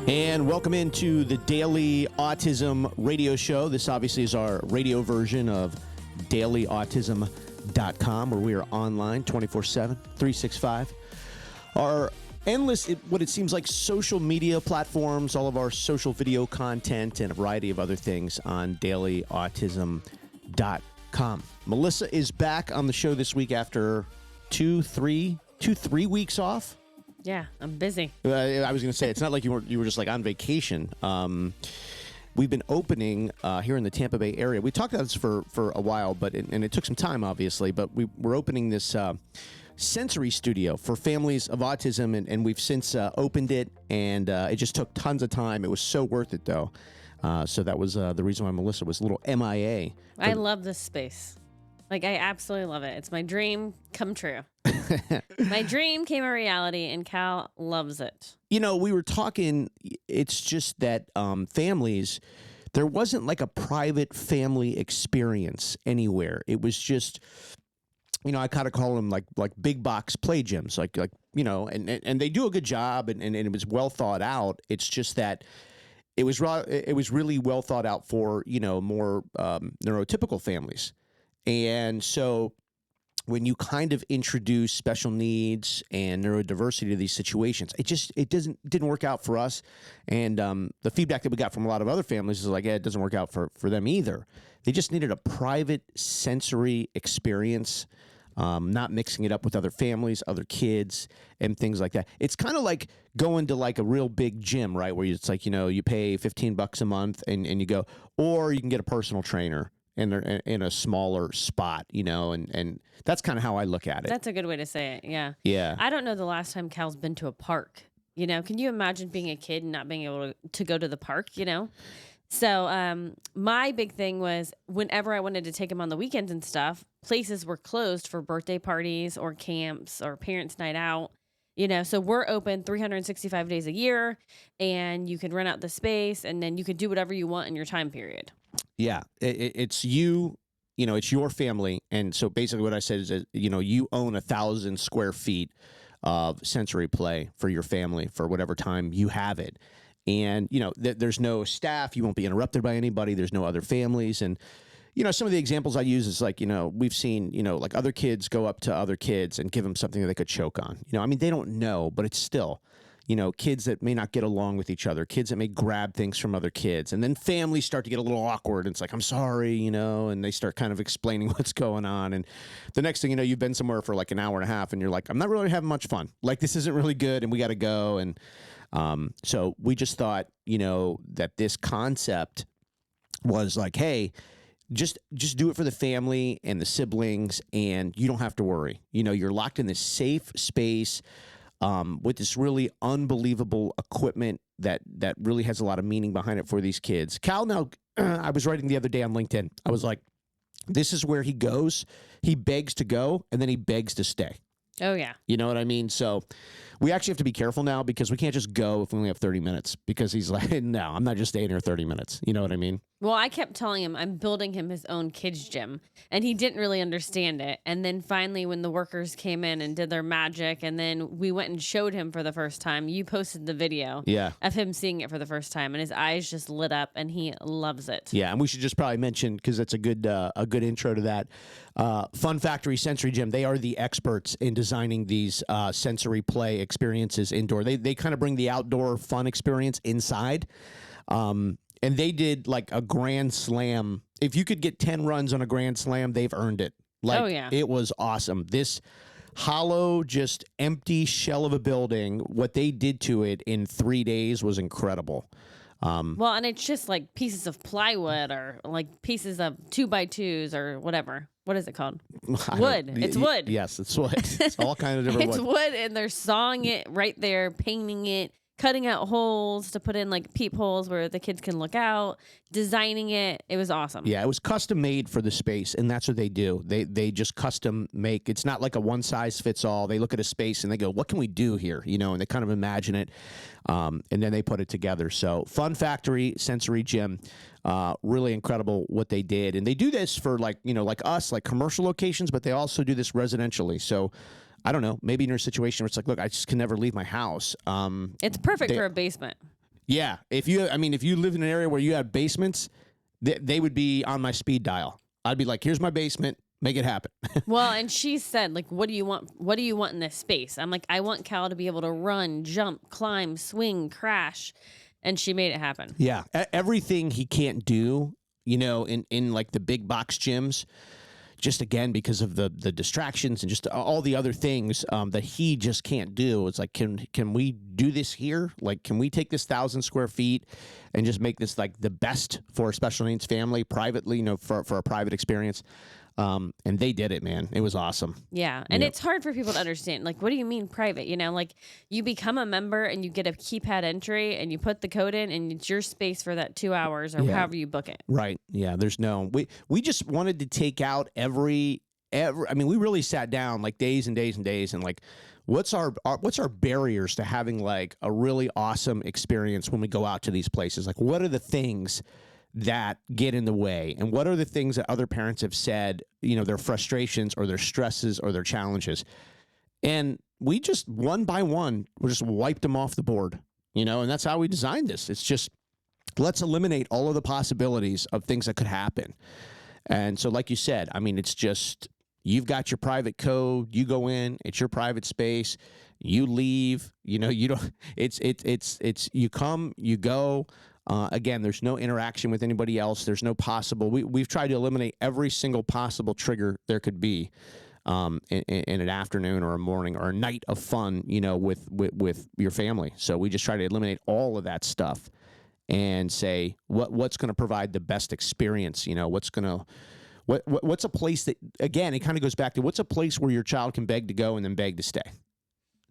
And welcome into the Daily Autism radio show. This obviously is our radio version of dailyautism.com, where we are online 24/7, 365. Our endless, what it seems like, social media platforms, all of our social video content, and a variety of other things on dailyautism.com. Melissa is back on the show this week after three weeks off. Yeah, I'm busy. I was going to say, it's not like you were just like on vacation. We've been opening here in the Tampa Bay area. We talked about this for a while, and it took some time, obviously, but we're opening this sensory studio for families of autism, and we've since opened it, and it just took tons of time. It was so worth it, though. So that was the reason why Melissa was a little MIA. I love this space. Like, I absolutely love it. It's my dream come true. My dream came a reality, and Cal loves it. You know, we were talking, it's just that families, there wasn't like a private family experience anywhere. It was just, you know, I kind of call them like big box play gyms, like you know, and they do a good job, and it was well thought out. It's just that it was really well thought out for, you know, more neurotypical families. And so when you kind of introduce special needs and neurodiversity to these situations, it didn't work out for us. And the feedback that we got from a lot of other families is like, yeah, it doesn't work out for them either. They just needed a private sensory experience, not mixing it up with other families, other kids, and things like that. It's kind of like going to like a real big gym, right? Where it's like, you know, you pay $15 a month and you go, or you can get a personal trainer. And they're in a smaller spot, you know, and that's kind of how I look at it. That's a good way to say it, yeah. Yeah. I don't know the last time Cal's been to a park, you know. Can you imagine being a kid and not being able to go to the park, you know? So my big thing was whenever I wanted to take him on the weekends and stuff, places were closed for birthday parties or camps or parents' night out. You know, so we're open 365 days a year, and you can rent out the space, and then you can do whatever you want in your time period. Yeah, it's you know, it's your family. And so basically what I said is, you know, you own 1,000 square feet of sensory play for your family for whatever time you have it. And, you know, there's no staff. You won't be interrupted by anybody. There's no other families. And, you know, some of the examples I use is like, you know, we've seen, you know, like other kids go up to other kids and give them something that they could choke on. You know, I mean, they don't know, but it's still, you know, kids that may not get along with each other, kids that may grab things from other kids. And then families start to get a little awkward. And it's like, I'm sorry, you know, and they start kind of explaining what's going on. And the next thing you know, you've been somewhere for like an hour and a half and you're like, I'm not really having much fun. Like, this isn't really good and we got to go. And so we just thought, you know, that this concept was like, hey, just do it for the family and the siblings, and you don't have to worry. You know, you're locked in this safe space with this really unbelievable equipment that really has a lot of meaning behind it for these kids. Cal, now, I was writing the other day on LinkedIn. I was like, this is where he goes. He begs to go, and then he begs to stay. Oh, yeah. You know what I mean? So we actually have to be careful now because we can't just go if we only have 30 minutes because he's like, no, I'm not just staying here 30 minutes. You know what I mean? Well, I kept telling him I'm building him his own kids gym, and he didn't really understand it. And then finally, when the workers came in and did their magic, and then we went and showed him for the first time, you posted the video of him seeing it for the first time, and his eyes just lit up, and he loves it. Yeah, and we should just probably mention, because that's a good intro to that, Fun Factory Sensory Gym. They are the experts in designing these sensory play experiences indoor. They kind of bring the outdoor fun experience inside. And they did like a grand slam. If you could get 10 runs on a grand slam, they've earned it. Like, oh, yeah. It was awesome. This hollow, just empty shell of a building, what they did to it in 3 days was incredible. Well, and it's just like pieces of plywood or like pieces of 2x2s or whatever. What is it called? Wood. It's wood. Yes, it's wood. It's all kind of different wood. It's wood, and they're sawing it right there, painting it, cutting out holes to put in like peepholes where the kids can look out, designing it. It was awesome. Yeah, it was custom made for the space, and that's what they do. They just custom make. It's not like a one size fits all. They look at a space and they go, what can we do here? You know, and they kind of imagine it, and then they put it together. So Fun Factory Sensory Gym, really incredible what they did. And they do this for like, you know, like us, like commercial locations, but they also do this residentially. So I don't know, maybe in your situation where it's like, look, I just can never leave my house. It's perfect for a basement. Yeah. If you live in an area where you have basements, they would be on my speed dial. I'd be like, here's my basement. Make it happen. Well, and she said, like, what do you want? What do you want in this space? I'm like, I want Cal to be able to run, jump, climb, swing, crash. And she made it happen. Yeah. Everything he can't do, in like the big box gyms, just again, because of the distractions and just all the other things that he just can't do. It's like, can we do this here? Like, can we take this 1,000 square feet and just make this like the best for a special needs family privately, for a private experience? And they did it, man. It was awesome. Yeah. And it's hard for people to understand. Like, what do you mean private? Like you become a member and you get a keypad entry and you put the code in and it's your space for that 2 hours or however you book it. Right. Yeah. We just wanted to take out we really sat down like days and days and days and like, what's our barriers to having like a really awesome experience when we go out to these places? Like, what are the things that get in the way, and what are the things that other parents have said, their frustrations or their stresses or their challenges? And we just one by one, we just wiped them off the board, and that's how we designed this. It's just, let's eliminate all of the possibilities of things that could happen. And so, like you said, it's just, you've got your private code, you go in, it's your private space, you leave, you don't, it's you come, you go. Again, there's no interaction with anybody else. There's no possible. We've tried to eliminate every single possible trigger there could be in an afternoon or a morning or a night of fun, with your family. So we just try to eliminate all of that stuff and say what's going to provide the best experience. What's a place that, again, it kind of goes back to, what's a place where your child can beg to go and then beg to stay.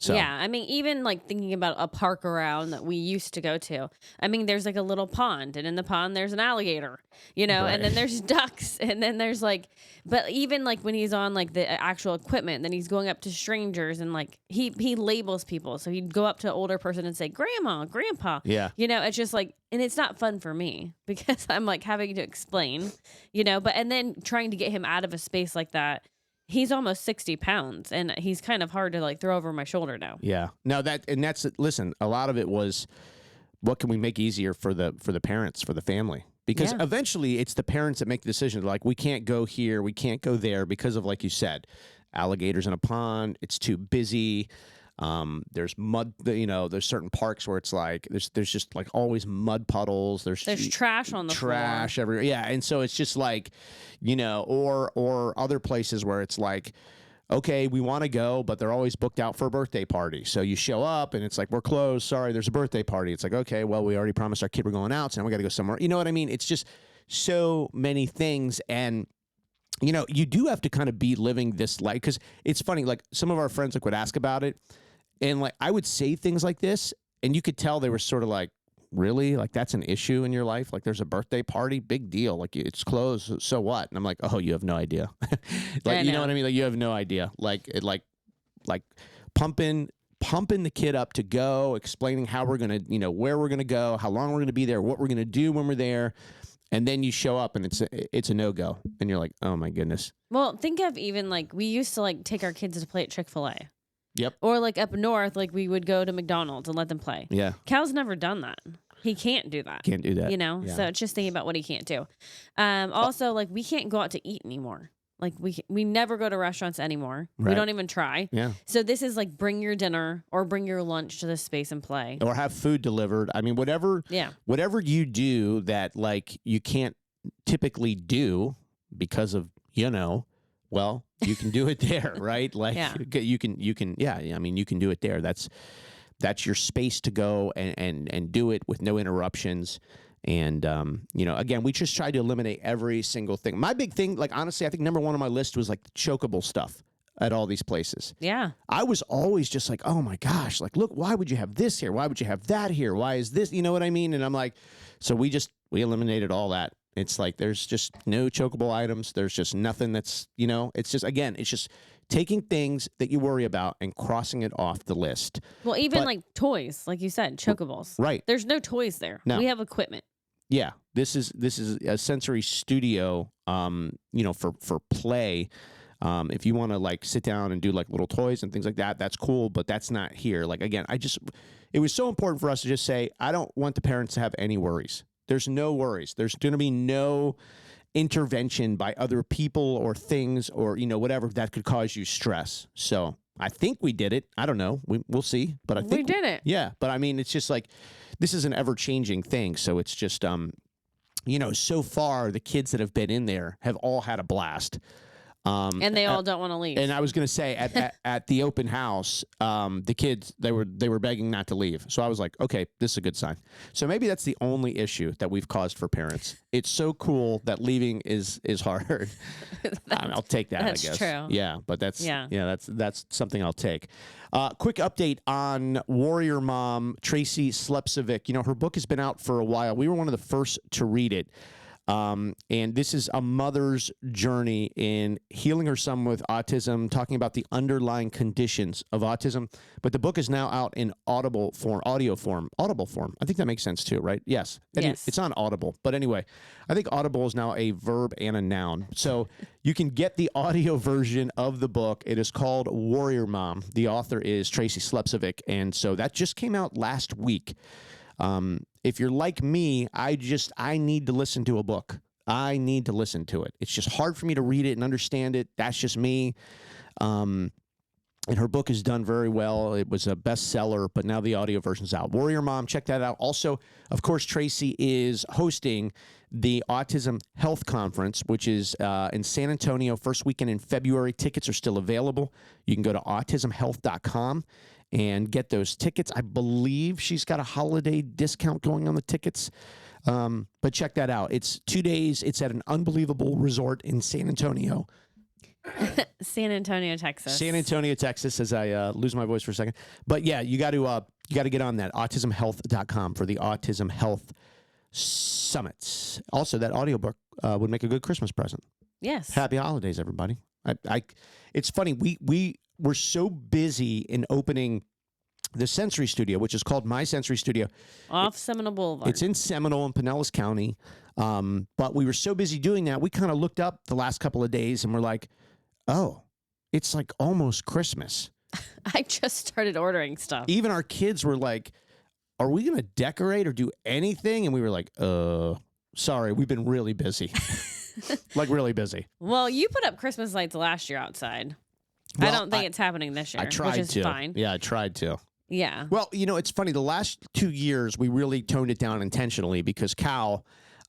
So. Yeah, even like thinking about a park around that we used to go to. There's like a little pond, and in the pond there's an alligator, Right. and then there's ducks, and then there's like, but even like when he's on like the actual equipment, then he's going up to strangers and like he labels people. So he'd go up to an older person and say, "Grandma, Grandpa." Yeah. It's just like, and it's not fun for me because I'm like having to explain, but and then trying to get him out of a space like that. He's almost 60 pounds, and he's kind of hard to like throw over my shoulder now. Yeah. No, listen, a lot of it was, what can we make easier for the parents, for the family? Because eventually it's the parents that make the decision. Like, we can't go here, we can't go there because of, like you said, alligators in a pond. It's too busy. There's mud, there's certain parks where it's like, there's just like always mud puddles. There's trash on the floor. Everywhere. Yeah. And so it's just like, or other places where it's like, okay, we want to go, but they're always booked out for a birthday party. So you show up and it's like, we're closed. Sorry, there's a birthday party. It's like, okay, well, we already promised our kid we're going out, so now we got to go somewhere. You know what I mean? It's just so many things. And you do have to kind of be living this life, because it's funny, like some of our friends would ask about it, and like I would say things like this, and you could tell they were sort of like, really? Like, that's an issue in your life? Like, there's a birthday party? Big deal. Like, it's closed. So what? And I'm like, oh, you have no idea. Like, you know what I mean? Like, you have no idea. Like, pumping the kid up to go, explaining how we're going to, where we're going to go, how long we're going to be there, what we're going to do when we're there. And then you show up and it's a no-go. And you're like, oh my goodness. Well, think of even like, we used to like take our kids to play at Chick-fil-A. Yep. Or like up north, like we would go to McDonald's and let them play. Yeah. Cal's never done that. He can't do that. Can't do that. Yeah. So it's just thinking about what he can't do. Also, like, we can't go out to eat anymore. Like, we never go to restaurants anymore. Right. We don't even try. Yeah. So this is like, bring your dinner or bring your lunch to this space and play. Or have food delivered. Whatever you do that like you can't typically do because of, well, you can do it there, right? Like you can you can do it there. That's your space to go and do it with no interruptions. And, again, we just tried to eliminate every single thing. My big thing, like, honestly, I think number one on my list was like the chokeable stuff at all these places. Yeah. I was always just like, oh my gosh, like, look, why would you have this here? Why would you have that here? Why is this? You know what I mean? And I'm like, so we eliminated all that. It's like, there's just no chokeable items. There's just nothing that's, it's just taking things that you worry about and crossing it off the list. Well, even like toys, like you said, chokables. Right. There's no toys there. No. We have equipment. Yeah. This is a sensory studio, for play. If you want to like sit down and do like little toys and things like that, that's cool, but that's not here. Like, again, it was so important for us to just say, I don't want the parents to have any worries. There's no worries. There's going to be no intervention by other people or things or, whatever that could cause you stress. So I think we did it. I don't know. We'll see. But I think we did it. Yeah. But I mean, it's just like, this is an ever changing thing. So it's just, so far the kids that have been in there have all had a blast. And they all don't want to leave. And I was going to say at the open house, the kids, they were begging not to leave. So I was like, okay, this is a good sign. So maybe that's the only issue that we've caused for parents. It's so cool that leaving is hard. I'll take that, that's I guess. True. Yeah, but that's something I'll take. Quick update on Warrior Mom, Tracy Slepcevic. Her book has been out for a while. We were one of the first to read it. And this is a mother's journey in healing her son with autism, talking about the underlying conditions of autism. But the book is now out in audible form. I think that makes sense too, right? Yes. Anyway, yes. It's on Audible. But anyway, I think audible is now a verb and a noun. So you can get the audio version of the book. It is called Warrior Mom. The author is Tracy Slepcevic. And so that just came out last week. If you're like me, I need to listen to a book. I need to listen to it. It's just hard for me to read it and understand it. That's just me. And her book is done very well. It was a bestseller, but now the audio version's out. Warrior Mom, check that out. Also, of course, Tracy is hosting the Autism Health Conference, which is in San Antonio, first weekend in February. Tickets are still available. You can go to autismhealth.com and get those tickets. I believe she's got a holiday discount going on the tickets. But check that out. It's 2 days. It's at an unbelievable resort in San Antonio. San Antonio, Texas. San Antonio, Texas, as I lose my voice for a second. But yeah, you got to get on that, autismhealth.com for the Autism Health Summits. Also, that audiobook would make a good Christmas present. Yes. Happy holidays, everybody. It's funny. We're so busy in opening the Sensory Studio, which is called My Sensory Studio. Off Seminole Boulevard. It's in Seminole in Pinellas County. But we were so busy doing that, we kind of looked up the last couple of days and we're like, oh, it's like almost Christmas. I just started ordering stuff. Even our kids were like, are we going to decorate or do anything? And we were like, sorry, we've been really busy. Like really busy. Well, you put up Christmas lights last year outside. Well, I don't think it's happening this year. I tried which is to. Fine. Yeah, I tried to. Yeah. Well, it's funny. The last 2 years, we really toned it down intentionally because Cal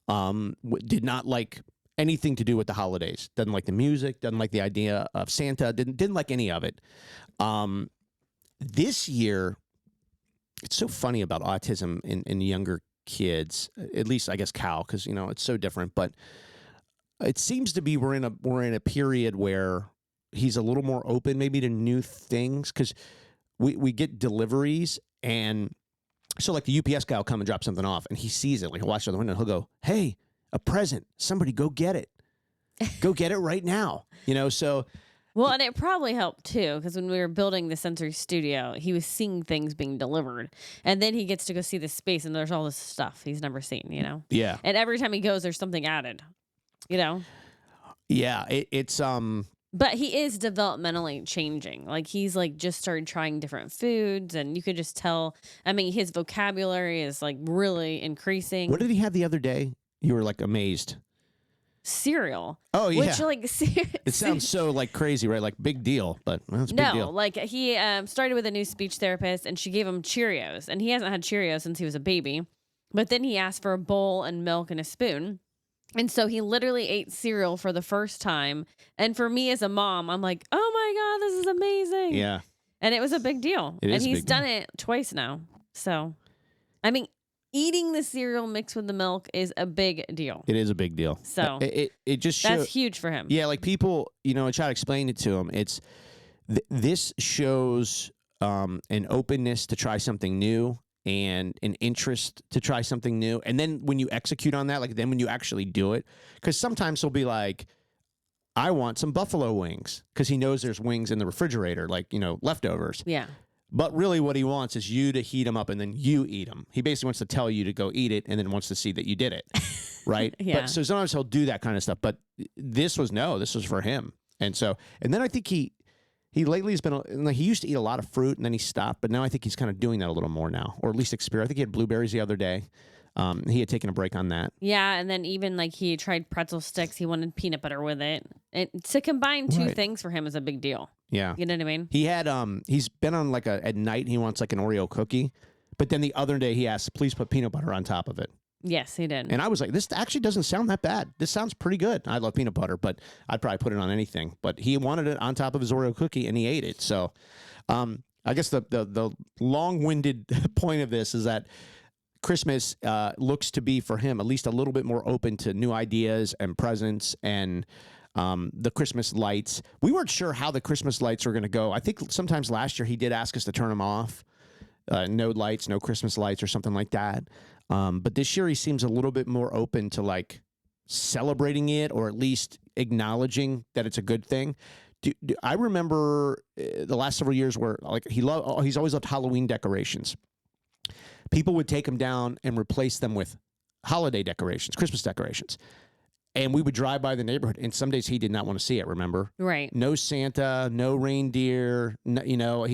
did not like anything to do with the holidays. Doesn't like the music. Doesn't like the idea of Santa. Didn't like any of it. This year, it's so funny about autism in younger kids. At least I guess Cal, because it's so different. But it seems to be we're in a period where he's a little more open maybe to new things because we get deliveries and so like the UPS guy will come and drop something off and he sees it, like he'll watch it out the window and he'll go, hey, a present, somebody go get it. Go get it right now. So. Well, and it probably helped too because when we were building the Sensory Studio, he was seeing things being delivered and then he gets to go see the space and there's all this stuff he's never seen, Yeah. And every time he goes, there's something added, Yeah, it's But he is developmentally changing. Like he's like just started trying different foods and you could just tell. I mean, his vocabulary is like really increasing. What did he have the other day? You were like amazed. Cereal. Oh yeah. Which like it sounds so like crazy, right? Like big deal, but it's a big deal. Like he started with a new speech therapist and she gave him Cheerios and he hasn't had Cheerios since he was a baby. But then he asked for a bowl and milk and a spoon. And so he literally ate cereal for the first time. And for me as a mom, I'm like, oh my God, this is amazing. Yeah. And it was a big deal. It is and he's a big done it twice now. So, I mean, eating the cereal mixed with the milk is a big deal. It is a big deal. So it just shows. That's huge for him. Yeah, like people, I try to explain it to him. It's this shows an openness to try something new and an interest to try something new. And then when you execute on that, like then when you actually do it, because sometimes he'll be like, I want some buffalo wings because he knows there's wings in the refrigerator, like, leftovers. Yeah. But really what he wants is you to heat them up and then you eat them. He basically wants to tell you to go eat it and then wants to see that you did it. Right. Yeah. But so sometimes he'll do that kind of stuff. But this was for him. And then I think He lately has been, like, he used to eat a lot of fruit and then he stopped, but now I think he's kind of doing that a little more now, or at least experiment. I think he had blueberries the other day. He had taken a break on that. Yeah, and then even like he tried pretzel sticks. He wanted peanut butter with it. And to combine two Right. things for him is a big deal. Yeah. You know what I mean? He had, he's been on like at night, he wants like an Oreo cookie, but then the other day he asked, please put peanut butter on top of it. Yes, he did. And I was like, this actually doesn't sound that bad. This sounds pretty good. I love peanut butter, but I'd probably put it on anything. But he wanted it on top of his Oreo cookie, and he ate it. So I guess the long-winded point of this is that Christmas looks to be, for him, at least a little bit more open to new ideas and presents and the Christmas lights. We weren't sure how the Christmas lights were going to go. I think sometimes last year he did ask us to turn them off. No lights, no Christmas lights or something like that. But this year he seems a little bit more open to like celebrating it, or at least acknowledging that it's a good thing. I remember the last several years where like he's always loved Halloween decorations. People would take them down and replace them with holiday decorations, Christmas decorations. And we would drive by the neighborhood, and some days he did not want to see it, remember? Right. No Santa, no reindeer, no,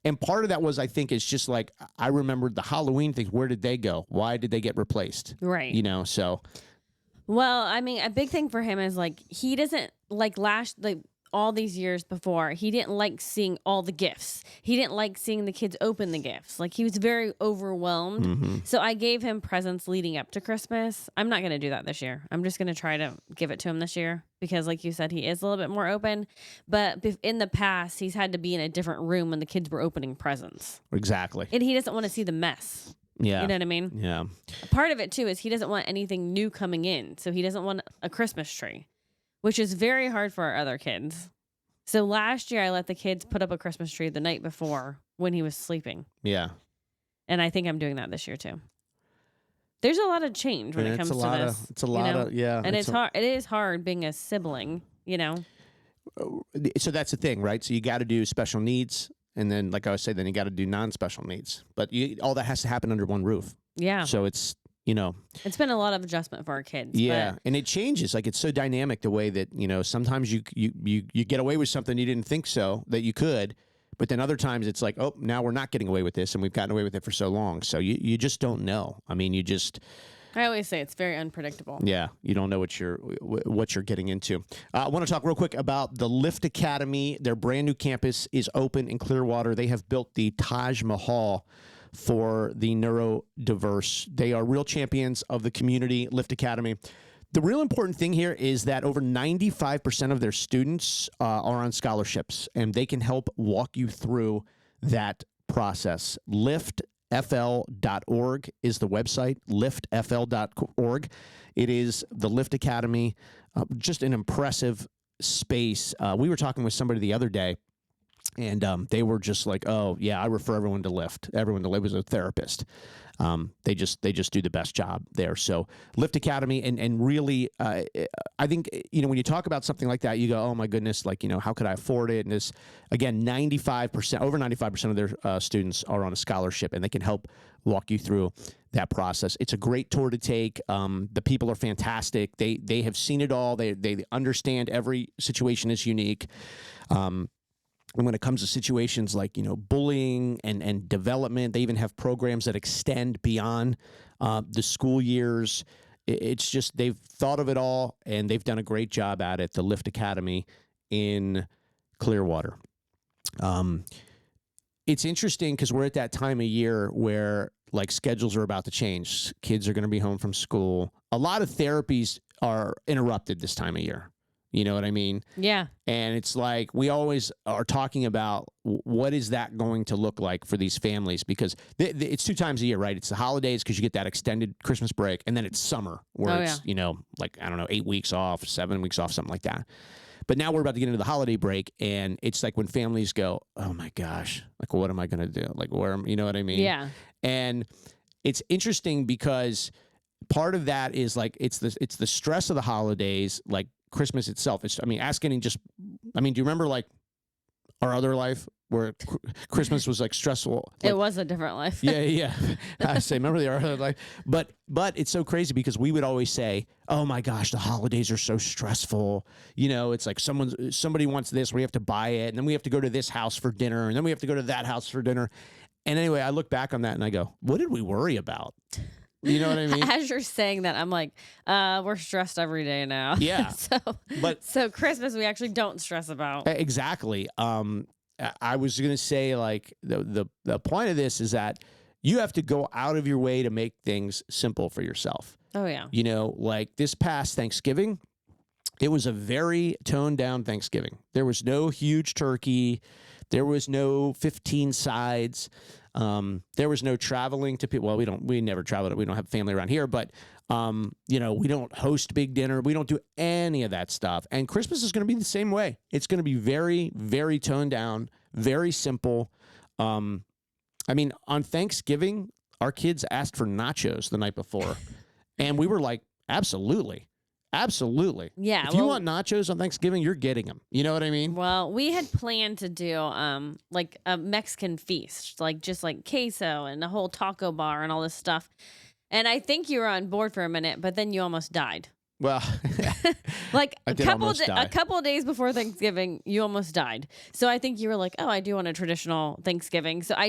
and part of that was, I think, it's just like, I remembered the Halloween things. Where did they go? Why did they get replaced? Right. So. Well, I mean, a big thing for him is like he doesn't like all these years before, he didn't like seeing all the gifts. He didn't like seeing the kids open the gifts. Like he was very overwhelmed. Mm-hmm. So I gave him presents leading up to Christmas. I'm not going to do that this year. I'm just going to try to give it to him this year because, like you said, he is a little bit more open. But in the past, he's had to be in a different room when the kids were opening presents. Exactly. And he doesn't want to see the mess. Yeah. You know what I mean? Yeah. Part of it, too, is he doesn't want anything new coming in. So he doesn't want a Christmas tree, which is very hard for our other kids. So last year, I let the kids put up a Christmas tree the night before when he was sleeping. Yeah. And I think I'm doing that this year, too. There's a lot of change when it comes to this. It's a lot of, yeah. And it's hard. It is hard being a sibling, So that's the thing, right? So you got to do special needs. And then, like I was saying, then you got to do non-special needs. But all that has to happen under one roof. Yeah. So it's, it's been a lot of adjustment for our kids. Yeah. And it changes. Like, it's so dynamic the way that, sometimes you get away with something you didn't think that you could. But then other times it's like, oh, now we're not getting away with this. And we've gotten away with it for so long. So you just don't know. I mean, I always say it's very unpredictable. Yeah, you don't know what you're getting into. I want to talk real quick about the Lift Academy. Their brand new campus is open in Clearwater. They have built the Taj Mahal for the neurodiverse. They are real champions of the community, Lift Academy. The real important thing here is that over 95% of their students are on scholarships, and they can help walk you through that process. liftfl.org is the website, liftfl.org. It is the Lift Academy, just an impressive space. We were talking with somebody the other day, and they were just like, oh, yeah, I refer everyone to Lift. Everyone to Lift was a therapist. They just do the best job there. So Lift Academy, and really, I think, when you talk about something like that, you go, oh my goodness, like, how could I afford it? And this, again, over 95% of their students are on a scholarship, and they can help walk you through that process. It's a great tour to take. The people are fantastic. They have seen it all. They understand every situation is unique. And when it comes to situations like, bullying and development, they even have programs that extend beyond the school years. It's just, they've thought of it all, and they've done a great job at it, the Lift Academy in Clearwater. It's interesting because we're at that time of year where, like, schedules are about to change. Kids are going to be home from school. A lot of therapies are interrupted this time of year. You know what I mean? Yeah. And it's like, we always are talking about what is that going to look like for these families, because it's 2 times a year, right? It's the holidays because you get that extended Christmas break, and then it's summer where it's, like, I don't know, 8 weeks off, 7 weeks off, something like that. But now we're about to get into the holiday break, and it's like when families go, oh my gosh, like, what am I going to do? Like, you know what I mean? Yeah. And it's interesting because part of that is like, it's the stress of the holidays, like Christmas itself. Do you remember like our other life where Christmas was like stressful. It was a different life. Yeah. I say, remember the other life? But it's so crazy because we would always say, oh my gosh, the holidays are so stressful. It's like somebody wants this, we have to buy it, and then we have to go to this house for dinner, and then we have to go to that house for dinner. And anyway, I look back on that and I go, what did we worry about? You know what I mean? As you're saying that, I'm like, we're stressed every day now. Yeah. So Christmas we actually don't stress about. Exactly. I was going to say, like, the point of this is that you have to go out of your way to make things simple for yourself. Oh, yeah. Like this past Thanksgiving, it was a very toned down Thanksgiving. There was no huge turkey. There was no 15 sides. There was no traveling to people. Well, we never traveled. We don't have family around here, but, we don't host big dinner. We don't do any of that stuff. And Christmas is going to be the same way. It's going to be very, very toned down, very simple. On Thanksgiving, our kids asked for nachos the night before. And we were like, absolutely. Absolutely. Yeah. If you want nachos on Thanksgiving, you're getting them. You know what I mean? Well, we had planned to do like a Mexican feast, like just like queso and a whole taco bar and all this stuff. And I think you were on board for a minute, but then you almost died. Well, like a couple of days before Thanksgiving, you almost died. So I think you were like, "Oh, I do want a traditional Thanksgiving." So I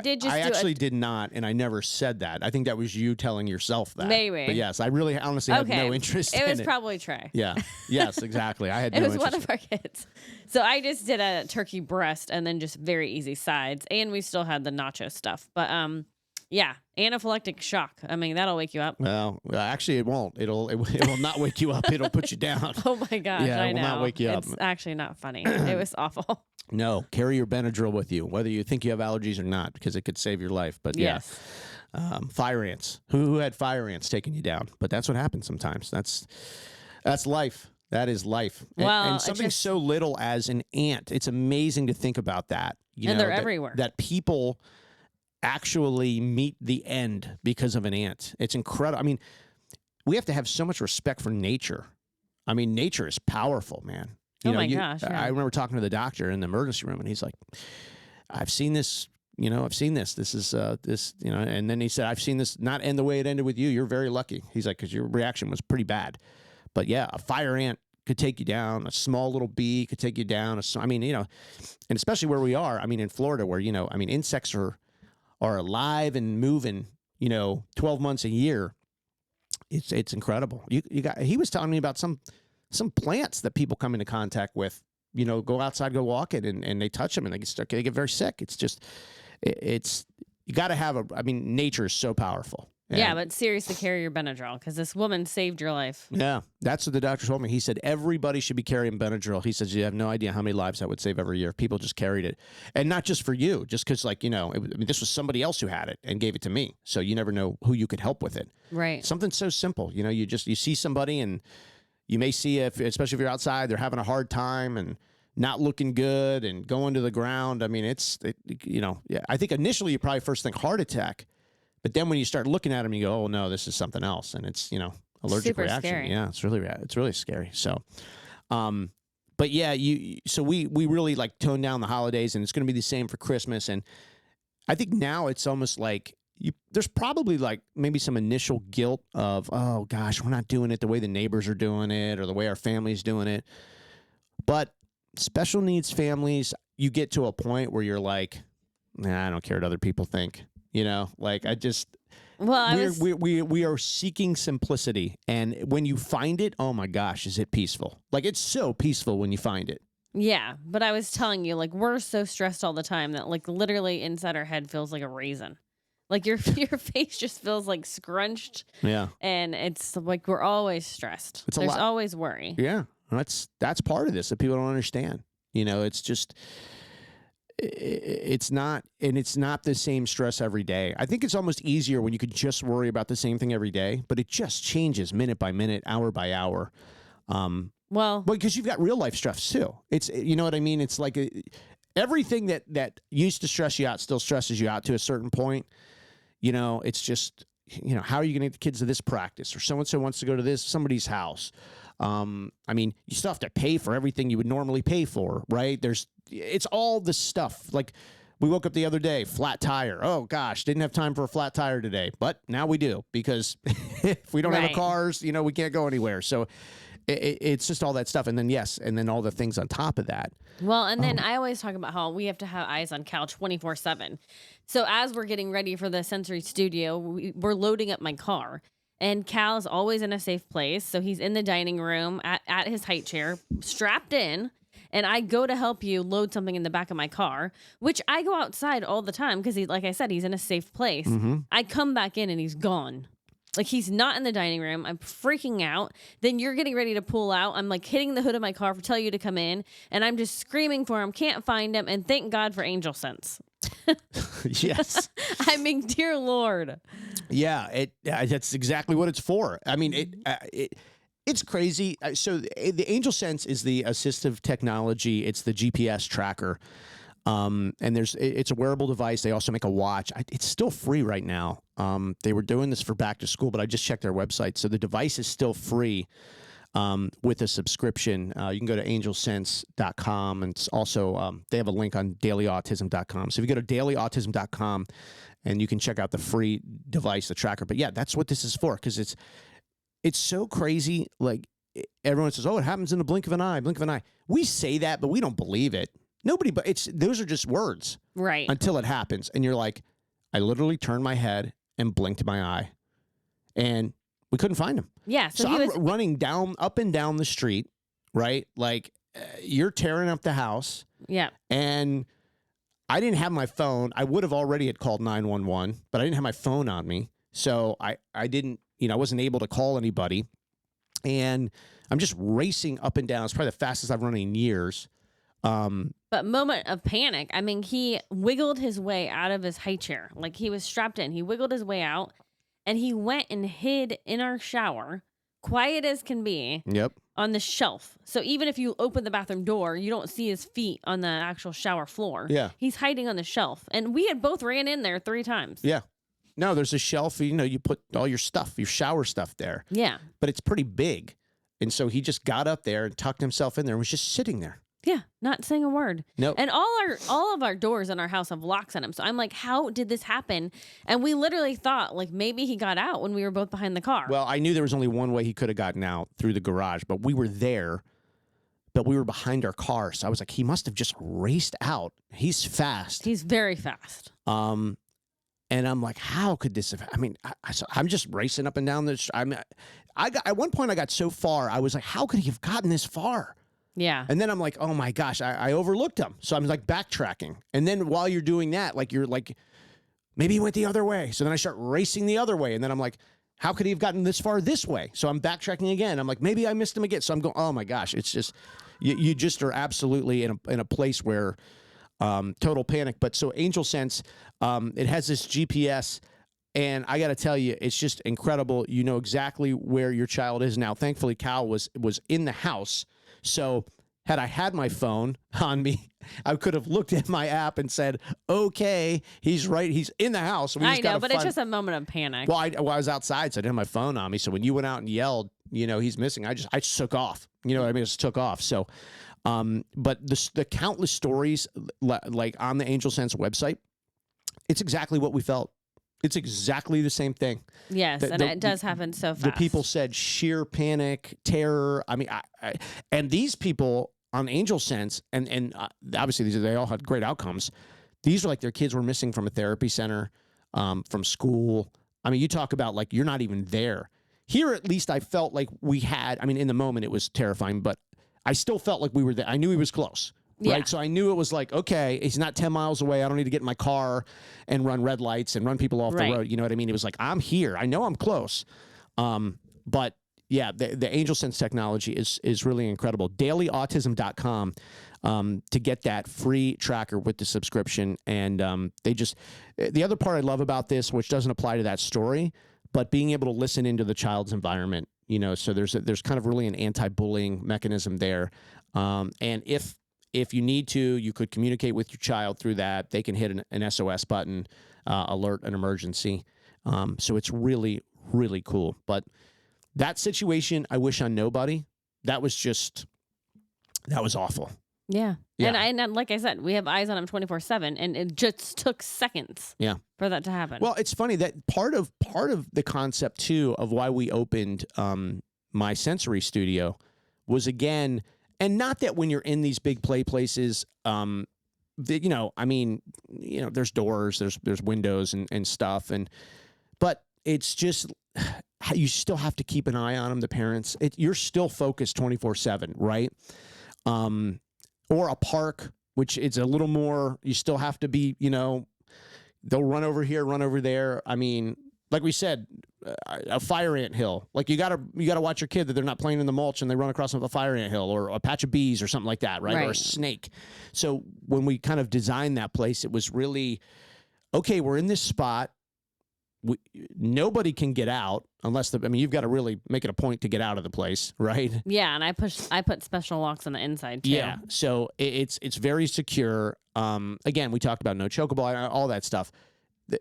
did not, and I never said that. I think that was you telling yourself that. Maybe. But yes, I really honestly had no interest in it. It was probably Trey. Yeah. Yes, exactly. I had It no was interest. one of our kids. So I just did a turkey breast and then just very easy sides, and we still had the nacho stuff. But yeah, anaphylactic shock. I mean, that'll wake you up. Well, actually, it won't. It will not wake you up. It'll put you down. Oh my gosh, yeah, I it know. will not wake you up. It's actually not funny. It was awful. No, carry your Benadryl with you, whether you think you have allergies or not, because it could save your life. But yes. Yeah, fire ants. Who had fire ants taking you down? But that's what happens sometimes. That's life. That is life. Well, and something so little as an ant. It's amazing to think about that. And they're everywhere. That people actually meet the end because of an ant. It's incredible. I mean, we have to have so much respect for nature. I mean, nature is powerful, man. Gosh. Yeah. I remember talking to the doctor in the emergency room, and he's like, I've seen this. I've seen this. This is this. And then he said, I've seen this not end the way it ended with you. You're very lucky. He's like, because your reaction was pretty bad. But yeah, a fire ant could take you down. A small little bee could take you down. And especially where we are. I mean, in Florida, where insects are alive and moving, 12 months a year. It's incredible. He was telling me about some plants that people come into contact with, go outside, go walking, and they touch them and they get very sick. It's just, you got to have nature is so powerful. Yeah, but seriously, carry your Benadryl because this woman saved your life. Yeah, that's what the doctor told me. He said everybody should be carrying Benadryl. He says you have no idea how many lives that would save every year if people just carried it. And not just for you, just because, this was somebody else who had it and gave it to me. So you never know who you could help with it. Right. Something so simple. You see somebody and you may see, especially if you're outside, they're having a hard time and not looking good and going to the ground. I mean, I think initially you probably first think heart attack. But then when you start looking at them, you go, "Oh no, this is something else," and it's allergic super reaction. Scary. Yeah, it's really scary. So, but yeah, so we really like tone down the holidays, and it's going to be the same for Christmas. And I think now it's almost like there's probably like maybe some initial guilt of, oh gosh, we're not doing it the way the neighbors are doing it or the way our family's doing it. But special needs families, you get to a point where you're like, nah, I don't care what other people think. We are seeking simplicity, and when you find it, oh my gosh, is it peaceful? Like, it's so peaceful when you find it. Yeah, but I was telling you, like, we're so stressed all the time that, like, literally inside our head feels like a raisin. Like your face just feels like scrunched. Yeah, and it's like we're always stressed. There's always worry. Yeah, that's part of this that people don't understand. It's just. It's not the same stress every day. I think it's almost easier when you could just worry about the same thing every day, but it just changes minute by minute, hour by hour. Because you've got real life stress too. It's, you know what I mean? It's like everything that used to stress you out still stresses you out to a certain point. It's just, how are you going to get the kids to this practice, or so-and-so wants to go to somebody's house. I mean, you still have to pay for everything you would normally pay for, right? It's all the stuff. Like, we woke up the other day, flat tire. Oh gosh, didn't have time for a flat tire today, but now we do, because if we don't have a Right. cars, we can't go anywhere. So it's just all that stuff. And then, yes, and then all the things on top of that. Well, and then I always talk about how we have to have eyes on Cal 24/7. So as we're getting ready for the sensory studio, we're loading up my car. And Cal's always in a safe place. So he's in the dining room at his height chair, strapped in. And I go to help you load something in the back of my car, which I go outside all the time because, like I said, he's in a safe place. I come back in and he's gone. Like, he's not in the dining room. I'm freaking out. Then you're getting ready to pull out. I'm like hitting the hood of my car to tell you to come in. And I'm just screaming for him, can't find him. And thank God for Angel Sense. Yes. I mean, dear Lord. Yeah, that's exactly what it's for. I mean, it's crazy. So the Angel Sense is the assistive technology. It's the GPS tracker. And it's a wearable device. They also make a watch. It's still free right now. They were doing this for back to school, but I just checked their website. So the device is still free with a subscription. You can go to angelsense.com, and it's also they have a link on dailyautism.com. So if you go to dailyautism.com, and you can check out the free device, the tracker. But yeah, that's what this is for, because it's so crazy. Like, everyone says, oh, it happens in the blink of an eye, blink of an eye. We say that, but we don't believe it. Nobody, but those are just words. Right. Until it happens. And you're like, I literally turned my head and blinked my eye, and we couldn't find him. Yeah. So I'm running up and down the street, right? Like, you're tearing up the house. Yeah. And I didn't have my phone. I would have already had called 911, but I didn't have my phone on me. So I didn't, I wasn't able to call anybody. And I'm just racing up and down. It's probably the fastest I've run in years. But moment of panic. I mean, he wiggled his way out of his high chair. Like, he was strapped in. He wiggled his way out, and he went and hid in our shower, quiet as can be. Yep. On the shelf. So even if you open the bathroom door, you don't see his feet on the actual shower floor. Yeah. He's hiding on the shelf. And we had both ran in there 3 times. Yeah. No, there's a shelf, you put all your stuff, your shower stuff there. Yeah. But it's pretty big. And so he just got up there and tucked himself in there and was just sitting there. Yeah, not saying a word. Nope. And all of our doors in our house have locks on them. So I'm like, how did this happen? And we literally thought, like, maybe he got out when we were both behind the car. Well, I knew there was only one way he could have gotten out, through the garage, but we were there, but we were behind our car. So I was like, he must have just raced out. He's fast. He's very fast. And I'm like, how could this have? I mean, I'm just racing up and down this. At one point I got so far, I was like, how could he have gotten this far? Yeah. And then I'm like, oh my gosh, I overlooked him. So I'm like backtracking. And then while you're doing that, like, you're like, maybe he went the other way. So then I start racing the other way. And then I'm like, how could he have gotten this far this way? So I'm backtracking again. I'm like, maybe I missed him again. So I'm going, oh my gosh, it's just, you just are absolutely in a place where total panic. But so Angel Sense, it has this GPS. And I got to tell you, it's just incredible. You know exactly where your child is now. Thankfully, Cal was in the house. So had I had my phone on me, I could have looked at my app and said, okay, he's in the house. I know, but it's just a moment of panic. Well, I was outside, so I didn't have my phone on me. So when you went out and yelled, he's missing, I just took off. You know what I mean? I just took off. So, but the countless stories, like on the Angel Sense website, it's exactly what we felt. It's exactly the same thing. Yes, and it does happen so fast. The people said sheer panic, terror. I mean, and these people on Angel Sense, and obviously they all had great outcomes. These are like their kids were missing from a therapy center, from school. I mean, you talk about, like, you're not even there. Here, at least I felt like we had, I mean, in the moment it was terrifying, but I still felt like we were there. I knew he was close. Right. Yeah. So I knew it was like, okay, he's not 10 miles away. I don't need to get in my car and run red lights and run people off the road. You know what I mean? It was like, I'm here. I know I'm close. But yeah, the Angel Sense technology is really incredible. Dailyautism.com to get that free tracker with the subscription. And the other part I love about this, which doesn't apply to that story, but being able to listen into the child's environment, so there's kind of really an anti-bullying mechanism there. And if you need to, you could communicate with your child through that. They can hit an SOS button, alert an emergency. So it's really, really cool. But that situation, I wish on nobody. that was awful. Yeah. Yeah. And like I said, we have eyes on him 24/7, and it just took seconds. Yeah. For that to happen. Well, it's funny that part of the concept too of why we opened my sensory studio was, again, and not that when you're in these big play places, there's doors, there's windows and stuff, but it's just, you still have to keep an eye on them, the parents. You're still focused 24/7, right? Or a park, which it's a little more, you still have to be, they'll run over here, run over there. I mean, like we said, a fire ant hill. Like you gotta watch your kid that they're not playing in the mulch and they run across a fire ant hill or a patch of bees or something like that, right? Or a snake. So when we kind of designed that place, it was really, okay, we're in this spot. Nobody can get out unless you've got to really make it a point to get out of the place, right? Yeah, and I put special locks on the inside too. Yeah, so it's very secure. Again, we talked about no chokeable, all that stuff.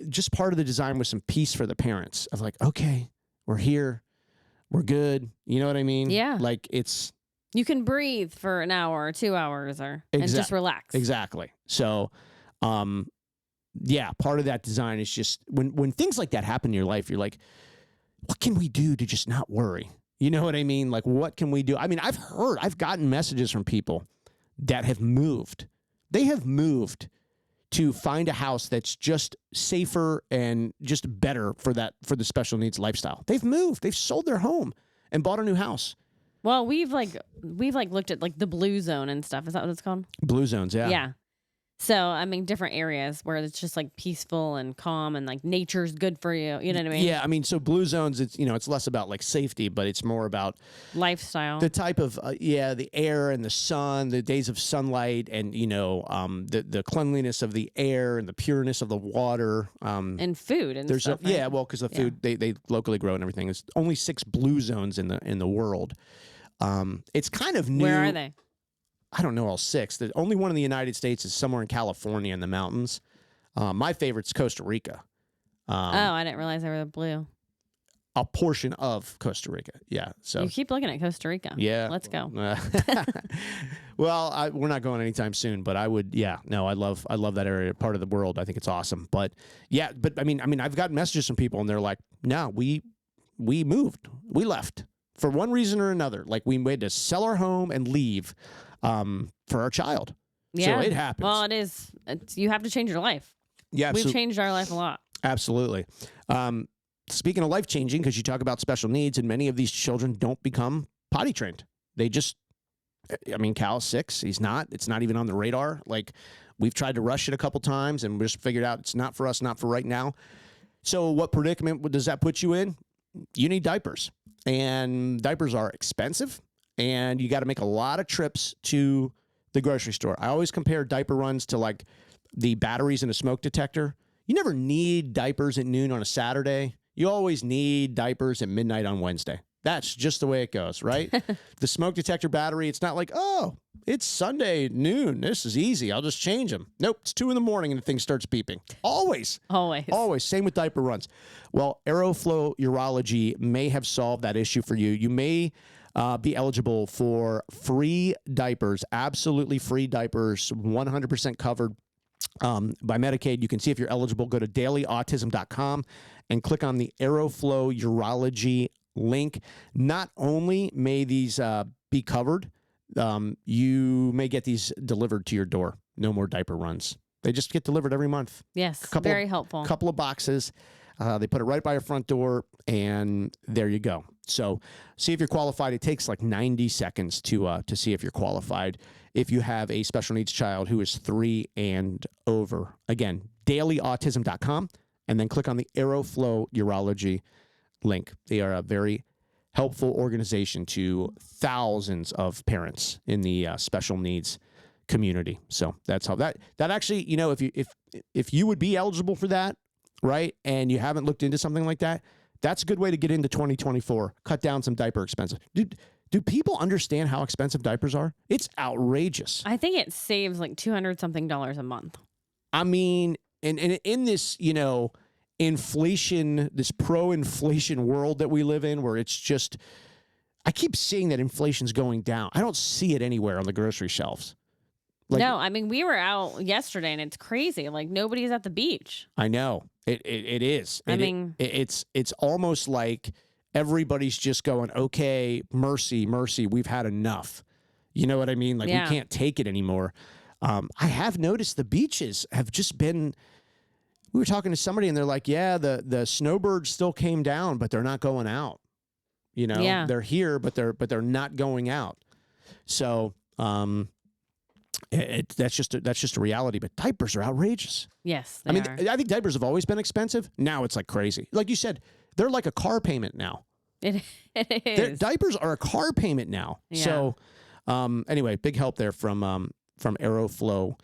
Just part of the design was some peace for the parents of like, okay, we're here, we're good. You know what I mean? Yeah. Like you can breathe for an hour or 2 hours and just relax. Exactly. So, yeah, part of that design is just when things like that happen in your life, you're like, what can we do to just not worry? You know what I mean? Like, what can we do? I mean, I've gotten messages from people that have moved. They have moved to find a house that's just safer and just better for the special needs lifestyle. They've moved. They've sold their home and bought a new house. Well, we've looked at like the blue zone and stuff. Is that what it's called? Blue zones, yeah. Yeah. So, different areas where it's just like peaceful and calm and like nature's good for you. You know what I mean? Yeah. So blue zones, it's less about like safety, but it's more about lifestyle. The type of, the air and the sun, the days of sunlight and, the cleanliness of the air and the pureness of the water. And food and stuff. Right? Yeah. Well, because the food, they locally grow and everything. There's only 6 blue zones in the world. It's kind of new. Where are they? I don't know all 6. The only one in the United States is somewhere in California in the mountains. My favorite's Costa Rica. I didn't realize they were blue. A portion of Costa Rica. Yeah. So you keep looking at Costa Rica. Yeah. Let's go. Well, we're not going anytime soon, but I would. Yeah. No, I love that area, part of the world. I think it's awesome. But yeah, I mean, I've gotten messages from people and they're like, no, we moved. We left for one reason or another. Like we had to sell our home and leave. For our child. Yeah. So it happens. Well, you have to change your life. Yeah. We've changed our life a lot. Absolutely. Speaking of life changing, because you talk about special needs and many of these children don't become potty trained. They just, Cal's 6. It's not even on the radar. Like we've tried to rush it a couple times and we just figured out it's not for us, not for right now. So what predicament does that put you in? You need diapers, and diapers are expensive. And you got to make a lot of trips to the grocery store. I always compare diaper runs to like the batteries in a smoke detector. You never need diapers at noon on a Saturday. You always need diapers at midnight on Wednesday. That's just the way it goes, right? The smoke detector battery, it's not like, oh, it's Sunday at noon. This is easy. I'll just change them. Nope, it's 2 a.m. and the thing starts beeping. Always. Always. Same with diaper runs. Well, Aeroflow Urology may have solved that issue for you. You may be eligible for free diapers, absolutely free diapers, 100% covered by Medicaid. You can see if you're eligible. Go to dailyautism.com and click on the Aeroflow Urology link. Not only may these be covered, you may get these delivered to your door. No more diaper runs. They just get delivered every month. Yes, very helpful. Couple of boxes. They put it right by your front door, and there you go. So see if you're qualified. It takes like 90 seconds to see if you're qualified if you have a special needs child who is 3 and over. Again, dailyautism.com, and then click on the Aeroflow Urology link. They are a very helpful organization to thousands of parents in the special needs community. So that's how that actually, if you would be eligible for that, right, and you haven't looked into something like that, that's a good way to get into 2024. Cut down some diaper expenses. Do people understand how expensive diapers are? It's outrageous. I think it saves like $200-something a month. I mean, and in this, inflation, this pro-inflation world that we live in, where it's just, I keep seeing that inflation's going down. I don't see it anywhere on the grocery shelves. Like, no, I mean, we were out yesterday and it's crazy. Like nobody's at the beach. I know it is. I mean, It's almost like everybody's just going, okay, mercy, we've had enough. You know what I mean? Like we can't take it anymore. I have noticed the beaches have just been. We were talking to somebody and they're like, yeah, the snowbirds still came down, but they're not going out. You know, they're here, but they're not going out. So that's just a reality. But diapers are outrageous. yes, I mean, I think diapers have always been expensive. Now it's like crazy. Like you said, they're like a car payment now. it is. Diapers are a car payment now. Yeah. So anyway, big help there from Aeroflow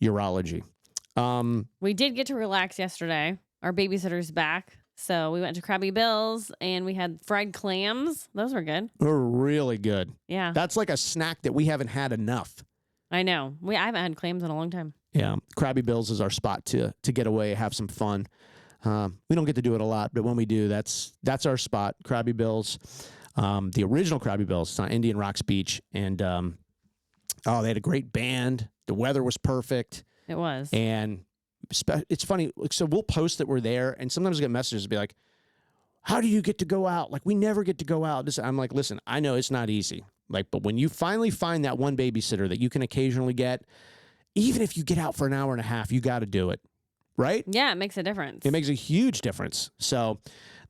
Urology. We did get to relax yesterday. Our babysitter's back. So we went to Krabby Bill's and we had fried clams. Those were good. They're really good. Yeah. That's like a snack that we haven't had enough. I know. I haven't had clams in a long time. Yeah. Krabby Bill's is our spot to get away, have some fun. We don't get to do it a lot, but when we do, that's our spot. Krabby Bill's, the original Krabby Bill's. It's on Indian Rocks Beach. And they had a great band. The weather was perfect. It was. And it's funny. So we'll post that we're there, and sometimes we get messages be like, how do you get to go out? Like, we never get to go out. I'm like, listen, I know it's not easy. Like, but when you finally find that one babysitter that you can occasionally get, even if you get out for an hour and a half, you got to do it. Right? Yeah, it makes a difference. It makes a huge difference. So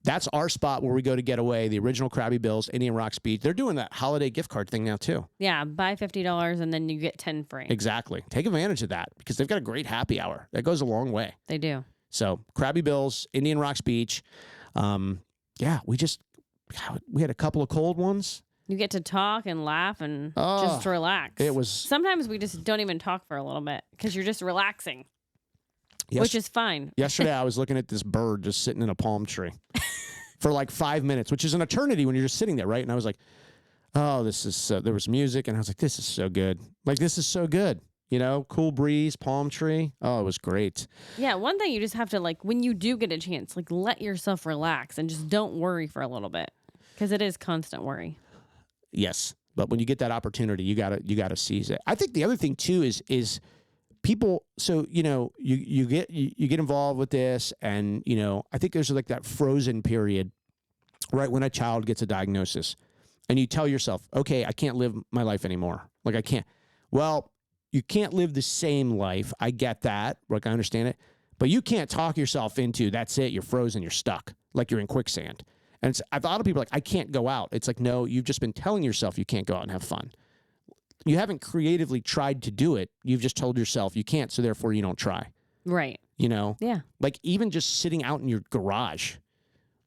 that's our spot where we go to get away. The original Krabby Bill's, Indian Rocks Beach. They're doing that holiday gift card thing now, too. Yeah, buy $50 and then you get 10 free. Exactly. Take advantage of that because they've got a great happy hour. That goes a long way. They do. So Krabby Bill's, Indian Rocks Beach. We had a couple of cold ones. You get to talk and laugh and just relax. It was. Sometimes we just don't even talk for a little bit because you're just relaxing, Yes, which is fine. Yesterday, I was looking at this bird just sitting in a palm tree for like 5 minutes, which is an eternity when you're just sitting there, right? And I was like, oh, this is so, there was music, and I was like, this is so good. Like, this is so good. You know, cool breeze, palm tree. Oh, it was great. Yeah, one thing you just have to, like, when you do get a chance, like, let yourself relax and just don't worry for a little bit because it is constant worry. Yes, but when you get that opportunity, you gotta seize it. I think the other thing too is people. So you get involved with this, and I think there's like that frozen period, right, when a child gets a diagnosis, and you tell yourself, okay, I can't live my life anymore. Like I can't. Well, you can't live the same life. I get that. Like I understand it, but you can't talk yourself into that's it. You're frozen. You're stuck. Like you're in quicksand. And a lot of people are like, I can't go out. It's like, no, you've just been telling yourself you can't go out and have fun. You haven't creatively tried to do it. You've just told yourself you can't, so therefore you don't try. Right. Yeah. Like even just sitting out in your garage,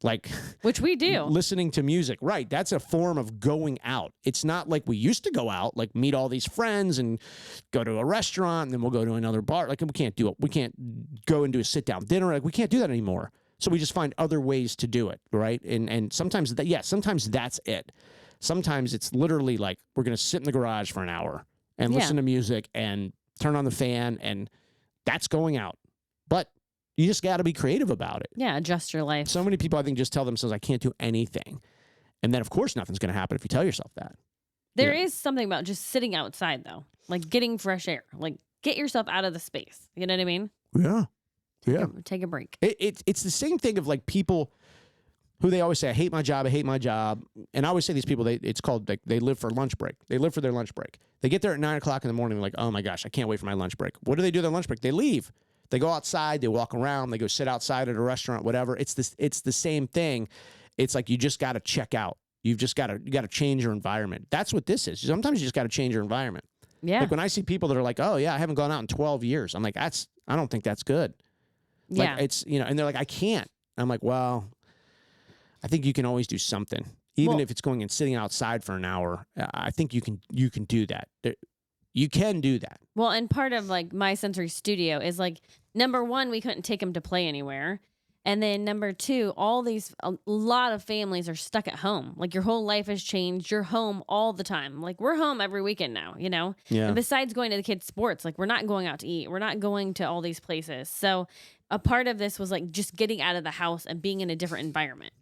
like which we do. Listening to music. Right. That's a form of going out. It's not like we used to go out, like meet all these friends and go to a restaurant and then we'll go to another bar. Like we can't do it. We can't go and do a sit down dinner. Like we can't do that anymore. So we just find other ways to do it, right? And sometimes sometimes that's it. Sometimes it's literally like we're going to sit in the garage for an hour and listen to music and turn on the fan, and that's going out. But you just got to be creative about it. Yeah, adjust your life. So many people, I think, just tell themselves, I can't do anything. And then, of course, nothing's going to happen if you tell yourself that. There is something about just sitting outside, though, like getting fresh air. Like get yourself out of the space. You know what I mean? Yeah. Take a break. It's the same thing of like people who they always say, I hate my job. And I always say these people, it's called, they live for lunch break. They live for their lunch break. They get there at 9 o'clock in the morning. They're like, oh my gosh, I can't wait for my lunch break. What do they do their lunch break? They leave. They go outside. They walk around. They go sit outside at a restaurant, whatever. It's the same thing. It's like you just got to check out. You got to change your environment. That's what this is. Sometimes you just got to change your environment. Yeah. Like when I see people that are like, oh yeah, I haven't gone out in 12 years. I'm like, I don't think that's good. Like it's, and they're like, I can't. I'm like, well, I think you can always do something. Even if it's going and sitting outside for an hour, I think you can do that. You can do that. Well, and part of like my sensory studio is like, number one, we couldn't take them to play anywhere. And then number two, a lot of families are stuck at home. Like your whole life has changed. You're home all the time. Like we're home every weekend now, Yeah. And besides going to the kids' sports, like we're not going out to eat. We're not going to all these places. So a part of this was like just getting out of the house and being in a different environment.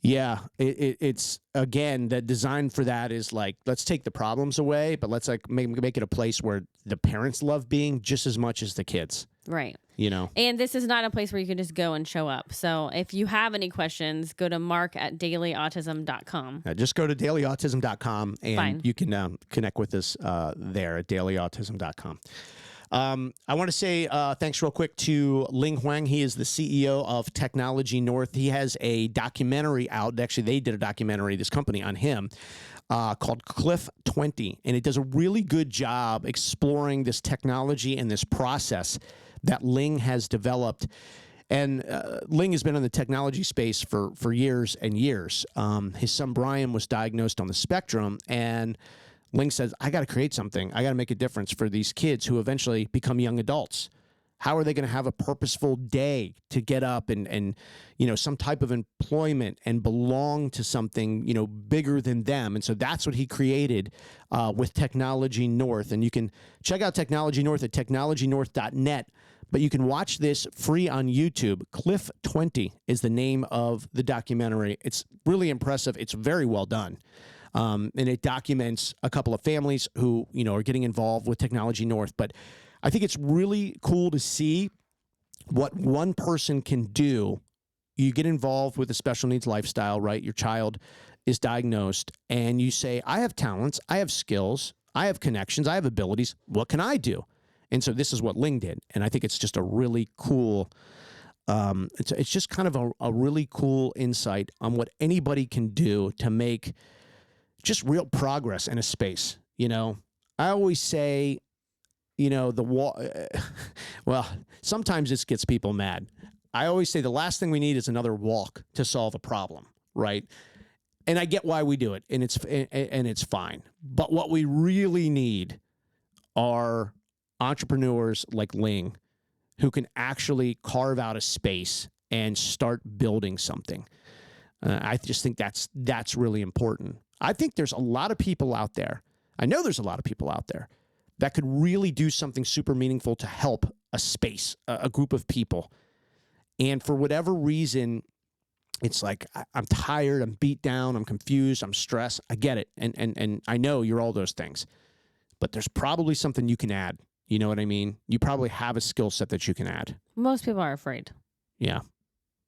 Yeah, it's again, the design for that is like, let's take the problems away, but let's like make it a place where the parents love being just as much as the kids. Right. You know, And this is not a place where you can just go and show up. So if you have any questions, go to mark@dailyautism.com. just go to dailyautism.com and Fine. you can connect with us there at dailyautism.com. I want to say thanks real quick to Ling Huang. He is the CEO of Technology North. He has a documentary out. Actually, they did a documentary, this company, on him called Cliff 20. And it does a really good job exploring this technology and this process that Ling has developed. And Ling has been in the technology space for years and years. His son Brian was diagnosed on the spectrum, and Ling says, I got to create something. I got to make a difference for these kids who eventually become young adults. How are they going to have a purposeful day to get up and some type of employment and belong to something, bigger than them? And so that's what he created with Technology North. And you can check out Technology North at technologynorth.net. But you can watch this free on YouTube. Cliff 20 is the name of the documentary. It's really impressive. It's very well done. And it documents a couple of families who, are getting involved with Technology North. But I think it's really cool to see what one person can do. You get involved with a special needs lifestyle, right? Your child is diagnosed, and you say, I have talents, I have skills, I have connections, I have abilities. What can I do? And so this is what Ling did. And I think it's just a really cool it's just kind of a really cool insight on what anybody can do to make just real progress in a space. I always say, the wall. Well, sometimes this gets people mad. I always say the last thing we need is another walk to solve a problem, right? And I get why we do it, and it's fine. But what we really need are entrepreneurs like Ling who can actually carve out a space and start building something. I just think that's really important. I think there's a lot of people out there. I know there's a lot of people out there that could really do something super meaningful to help a space, a group of people. And for whatever reason, it's like, I'm tired, I'm beat down, I'm confused, I'm stressed. I get it. And I know you're all those things. But there's probably something you can add. You know what I mean? You probably have a skill set that you can add. Most people are afraid. Yeah.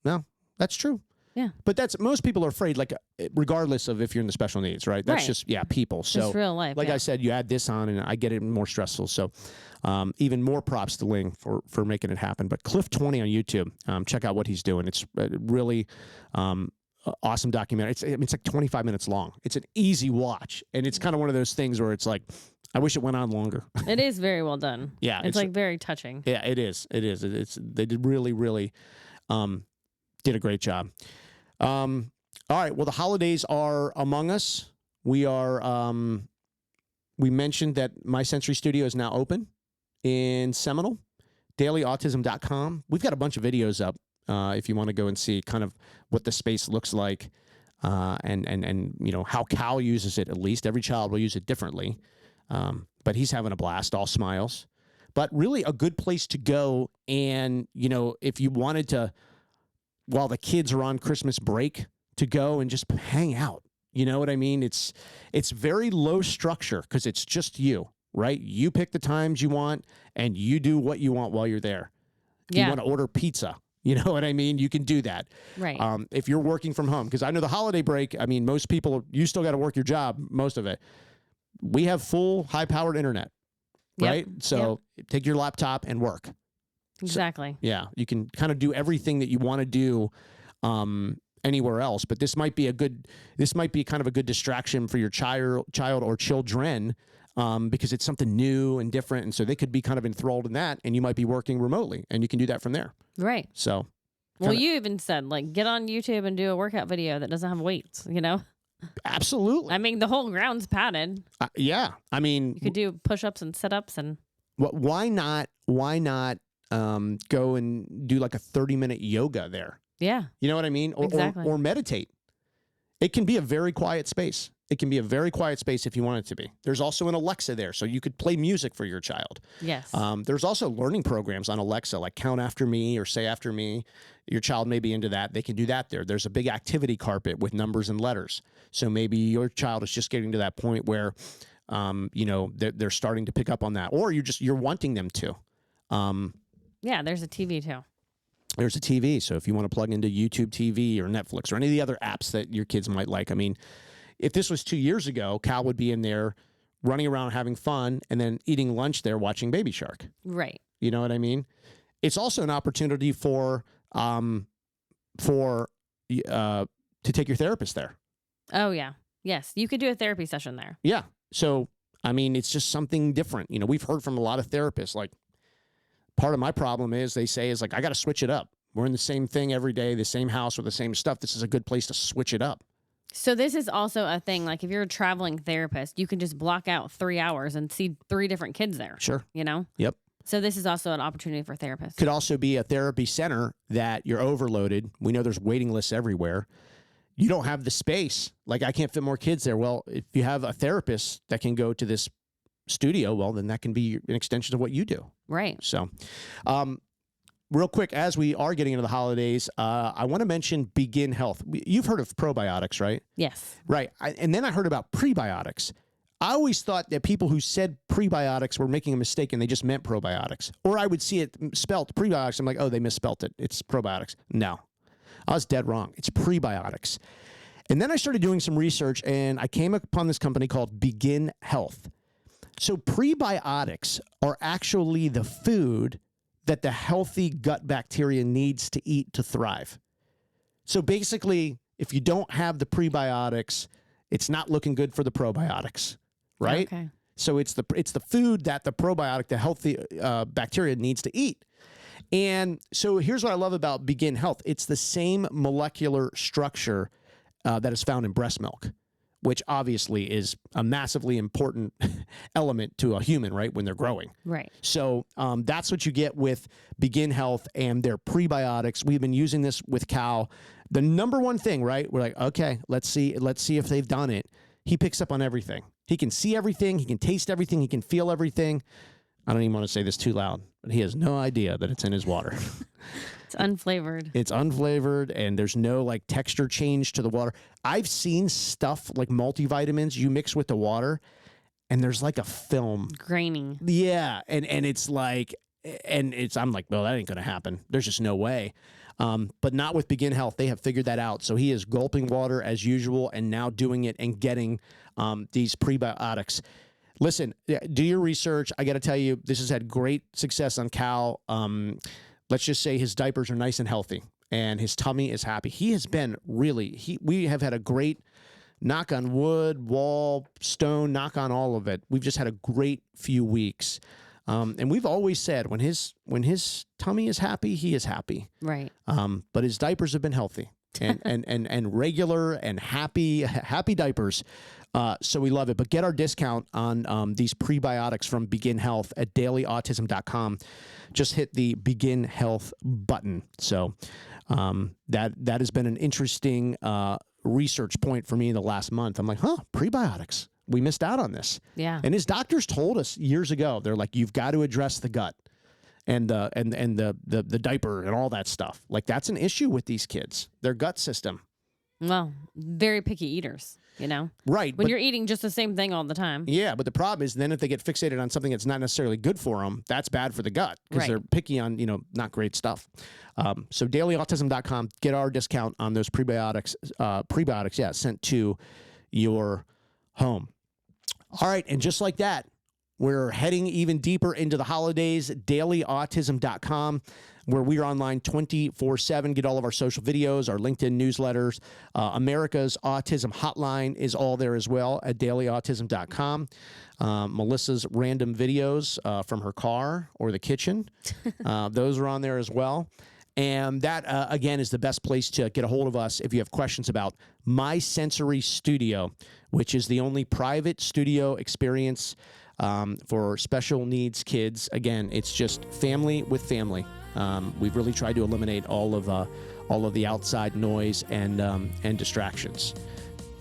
No, that's true. Yeah. But most people are afraid, like, regardless of if you're in the special needs, right? That's just, people. So, just real life. Like I said, you add this on and I get it more stressful. So, even more props to Ling for making it happen. But Cliff 20 on YouTube, check out what he's doing. It's really awesome documentary. It's like 25 minutes long. It's an easy watch. And it's kind of one of those things where it's like, I wish it went on longer. It is very well done. Yeah. It's like very touching. Yeah, it is. They did really, really did a great job. All right. Well, the holidays are among us. We mentioned that My Sensory Studio is now open in Seminole, dailyautism.com. We've got a bunch of videos up if you want to go and see kind of what the space looks like and how Cal uses it. At least every child will use it differently. But he's having a blast, all smiles. But really a good place to go. And, if you wanted to, while the kids are on Christmas break, to go and just hang out. You know what I mean? It's very low structure because it's just you, right? You pick the times you want and you do what you want while you're there. Yeah. You want to order pizza. You know what I mean? You can do that. Right. If you're working from home, because I know the holiday break, most people, you still got to work your job, most of it. We have full high-powered internet, right? So take your laptop and work. Exactly. So, yeah, you can kind of do everything that you want to do anywhere else. But this might be kind of a good distraction for your child or children because it's something new and different, and so they could be kind of enthralled in that, and you might be working remotely, and you can do that from there. Right. So, well, you even said like get on YouTube and do a workout video that doesn't have weights. Absolutely. I mean, the whole ground's padded. Yeah. You could do push-ups and sit-ups and. Why not? Go and do like a 30-minute yoga there. Yeah. You know what I mean? Exactly. Or meditate. It can be a very quiet space. It can be a very quiet space if you want it to be. There's also an Alexa there, so you could play music for your child. Yes. There's also learning programs on Alexa, like Count After Me or Say After Me. Your child may be into that. They can do that there. There's a big activity carpet with numbers and letters. So maybe your child is just getting to that point where, they're starting to pick up on that, or you're wanting them to. Yeah, there's a TV too. There's a TV. So if you want to plug into YouTube TV or Netflix or any of the other apps that your kids might like, I mean, if this was 2 years ago, Cal would be in there running around having fun and then eating lunch there watching Baby Shark. Right. You know what I mean? It's also an opportunity to take your therapist there. Oh, yeah. Yes. You could do a therapy session there. Yeah. So, I mean, it's just something different. We've heard from a lot of therapists, like, part of my problem is they say is like, I got to switch it up. We're in the same thing every day, the same house with the same stuff. This is a good place to switch it up. So this is also a thing, like if you're a traveling therapist, you can just block out 3 hours and see 3 different kids there. Sure. Yep. So this is also an opportunity for therapists. Could also be a therapy center that you're overloaded. We know there's waiting lists everywhere. You don't have the space. Like, I can't fit more kids there. Well, if you have a therapist that can go to this studio, well, then that can be an extension of what you do. Right. So, real quick, as we are getting into the holidays, I want to mention Begin Health. You've heard of probiotics, right? Yes. Right. And then I heard about prebiotics. I always thought that people who said prebiotics were making a mistake and they just meant probiotics. Or I would see it spelt prebiotics. I'm like, oh, they misspelt it. It's probiotics. No, I was dead wrong. It's prebiotics. And then I started doing some research and I came upon this company called Begin Health. So prebiotics are actually the food that the healthy gut bacteria needs to eat to thrive. So basically, if you don't have the prebiotics, it's not looking good for the probiotics, right? Okay. So it's the food that the probiotic, the healthy bacteria needs to eat. And so here's what I love about Begin Health. It's the same molecular structure that is found in breast milk, which obviously is a massively important element to a human, right, when they're growing. Right. So that's what you get with Begin Health and their prebiotics. We've been using this with Cal. The number one thing, right, we're like, okay, let's see if they've done it. He picks up on everything. He can see everything. He can taste everything. He can feel everything. I don't even want to say this too loud, but he has no idea that it's in his water. It's unflavored. It's unflavored, and there's no like texture change to the water. I've seen stuff like multivitamins you mix with the water, and there's like a film. Grainy. Yeah, and it's like, I'm like, well, that ain't gonna happen. There's just no way. But not with Begin Health. They have figured that out. So he is gulping water as usual, and now doing it and getting these prebiotics. Listen, do your research. I got to tell you, this has had great success on Cal. Let's just say his diapers are nice and healthy and his tummy is happy. He has been we have had a great, knock on wood, wall, stone, knock on all of it. We've just had a great few weeks. And we've always said when his tummy is happy, he is happy. Right. But his diapers have been healthy and regular and happy diapers. So we love it. But get our discount on these prebiotics from Begin Health at dailyautism.com. Just hit the Begin Health button. So that has been an interesting research point for me in the last month. I'm like, prebiotics. We missed out on this. Yeah. And his doctors told us years ago, they're like, you've got to address the gut and the diaper and all that stuff. Like, that's an issue with these kids, their gut system. Well, very picky eaters, Right. When you're eating just the same thing all the time. Yeah, but the problem is then if they get fixated on something that's not necessarily good for them, that's bad for the gut because they're picky on, not great stuff. So dailyautism.com, get our discount on those prebiotics, sent to your home. All right, and just like that, we're heading even deeper into the holidays, dailyautism.com, where we are online 24/7. Get all of our social videos, our LinkedIn newsletters. America's Autism Hotline is all there as well at dailyautism.com. Melissa's random videos from her car or the kitchen, those are on there as well. And that, again, is the best place to get a hold of us if you have questions about My Sensory Studio, which is the only private studio experience for special needs kids. Again, it's just family with family. We've really tried to eliminate all of the outside noise and distractions.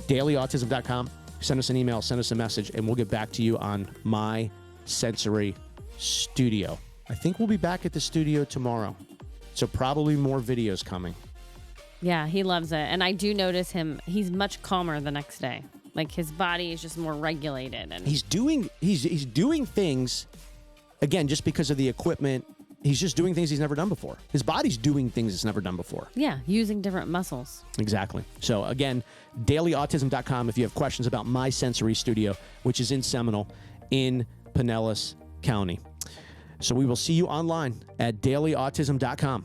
dailyautism.com. send us an email, send us a message, and we'll get back to you on My Sensory Studio. I think we'll be back at the studio tomorrow, so probably more videos coming. Yeah, he loves it. And I do notice him, he's much calmer the next day. Like his body is just more regulated. And he's doing things, again, just because of the equipment. He's just doing things he's never done before. His body's doing things it's never done before. yeah, using different muscles. Exactly. So again, dailyautism.com if you have questions about My Sensory Studio, which is in Seminole in Pinellas County. So we will see you online at dailyautism.com.